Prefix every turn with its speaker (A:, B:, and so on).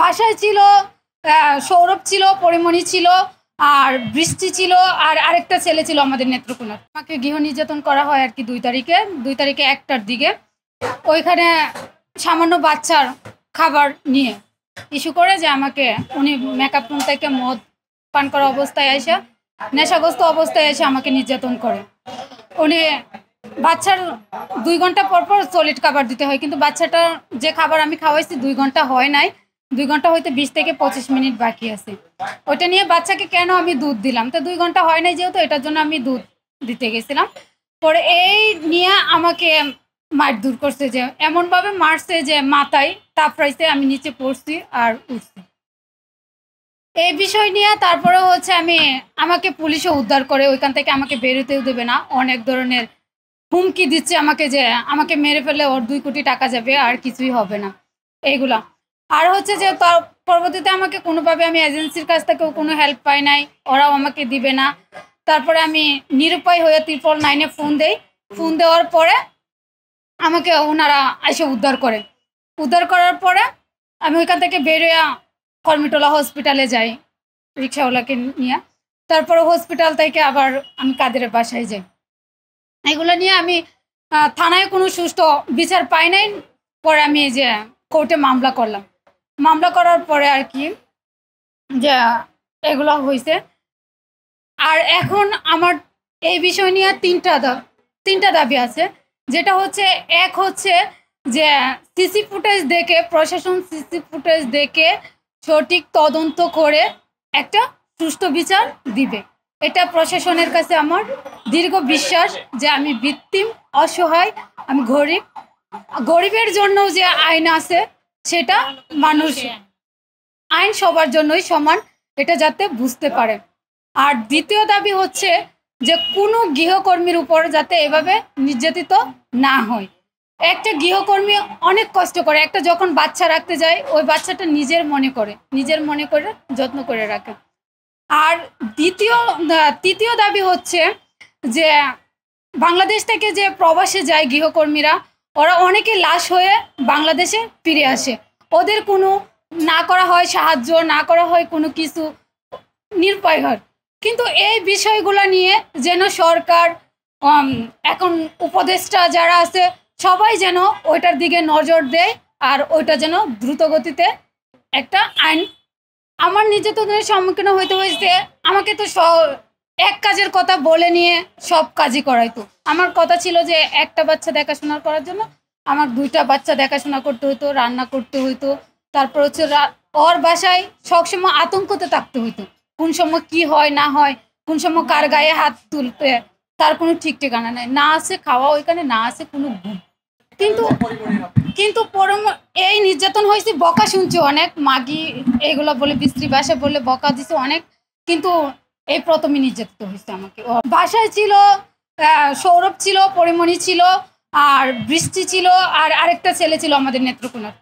A: বাসায় ছিল সৌরভ ছিল, পরিমণি ছিল, আর বৃষ্টি ছিল, আর আরেকটা ছেলে ছিল আমাদের নেত্রকোনার। আমাকে গৃহ নির্যাতন করা হয় আর কি 2 তারিখে 1টার দিকে। ওইখানে সামান্য বাচ্চার খাবার নিয়ে ইস্যু করে যে আমাকে উনি মেকআপ রুম থেকে মদ পান করা অবস্থায় এসে, নেশাগ্রস্ত অবস্থায় এসে আমাকে নির্যাতন করে। উনি বাচ্চার 2 ঘন্টা পর পর সলিড খাবার দিতে হয়, কিন্তু বাচ্চাটার যে খাবার আমি খাওয়াইছি 2 ঘন্টা হয় নাই, 2 ঘন্টা হইতে 20 থেকে 25 মিনিট বাকি আছে। ওইটা নিয়ে বাচ্চাকে কেন আমি দুধ দিলাম, তো 2 ঘন্টা হয় নাই যেহেতু, এটার জন্য আমি দুধ দিতে গেছিলাম। পরে এই নিয়ে আমাকে মারধর করছে, যে এমনভাবে মারছে যে মাথায় তাপড়াইছে, আমি নিচে পড়ছি আর উঠছি। এই বিষয় নিয়ে তারপরে হচ্ছে আমাকে পুলিশও উদ্ধার করে, ওইখান থেকে আমাকে বেরোতেও দেবে না, অনেক ধরনের হুমকি দিচ্ছে আমাকে, যে আমাকে মেরে ফেলে ওর 2 কোটি টাকা যাবে, আর কিছুই হবে না এইগুলা। আর হচ্ছে যে তার পরবর্তীতে আমাকে কোনোভাবে আমি এজেন্সির কাছ থেকেও কোনো হেল্প পাই নাই, ওরাও আমাকে দিবে না। তারপরে আমি নিরুপায় হয়ে 999-এ ফোন দেওয়ার পরে আমাকে ওনারা এসে উদ্ধার করার পরে আমি ওইখান থেকে বেরিয়ে কর্মিটোলা হসপিটালে যাই রিক্সাওয়ালাকে নিয়ে। তারপরে হসপিটাল থেকে আবার আমি কাদের বাসায় যাই। এগুলো নিয়ে আমি থানায় কোনো সুষ্ঠু বিচার পাই নাই। পরে আমি এই যে কোর্টে মামলা করার পরে আর কি যে এগুলো হয়েছে। আর এখন আমার এই বিষয় নিয়ে তিনটা দাবি আছে, যেটা হচ্ছে, এক হচ্ছে যে প্রশাসন সিসি ফুটেজ দেখে সঠিক তদন্ত করে একটা সুষ্ঠু বিচার দিবে। এটা প্রশাসনের কাছে আমার দীর্ঘ বিশ্বাস যে আমি ভিকটিম, অসহায়, আমি গরিবের জন্য যে আইন আছে সেটা মানুষ, আইন সবার জন্যই সমান, এটা যাতে বুঝতে পারে। আর দ্বিতীয় দাবি হচ্ছে যে কোনো গৃহকর্মীর উপর যাতে এভাবে নির্যাতিত না হয়। একটা গৃহকর্মী অনেক কষ্ট করে, একটা যখন বাচ্চা রাখতে যায় ওই বাচ্চাটা নিজের মনে করে যত্ন করে রাখে। আর তৃতীয় দাবি হচ্ছে যে বাংলাদেশ থেকে যে প্রবাসে যায় গৃহকর্মীরা, ওরা অনেকে লাশ হয়ে বাংলাদেশে ফিরে আসে, ওদের কোনো না করা হয় সাহায্য, না করা হয় কোনো কিছু, নিরুপায় হয়। কিন্তু এই বিষয়গুলো নিয়ে যেন সরকার, এখন উপদেষ্টা যারা আছে সবাই যেন ওইটার দিকে নজর দেয়, আর ওইটা যেন দ্রুত গতিতে একটা আইন। আমার নির্যাতনের সম্মুখীন হইতে হয়েছে, আমাকে তো এক কাজের কথা বলে নিয়ে সব কাজই করাইতো। আমার কথা ছিল যে একটা বাচ্চা দেখাশোনা করার জন্য আমার 2টা বাচ্চা দেখাশোনা করতে হইতো, রান্না করতে হইতো। তারপর হচ্ছে ওর বাসায় সবসময় আতঙ্কতে থাকতে হইতো, কোন সময় কি হয় না হয়, কোন সময় কার গায়ে হাত তুলতে, তার কোনো ঠিক ঠিকানা নেই, না আছে খাওয়া ওইখানে, না আছে কোনো ঘুম। কিন্তু এই নির্যাতন হয়েছে, বকা শুনছি অনেক, মাগি এইগুলো বলে, বিশ্রী ভাষা বলে বকা দিছে অনেক, কিন্তু এই প্রথমে নির্যাতিত হয়েছে আমাকে। বাসায় ছিল সৌরভ ছিল, পরিমণি ছিল, আর বৃষ্টি ছিল, আর আরেকটা ছেলে ছিল আমাদের নেত্রকোনার।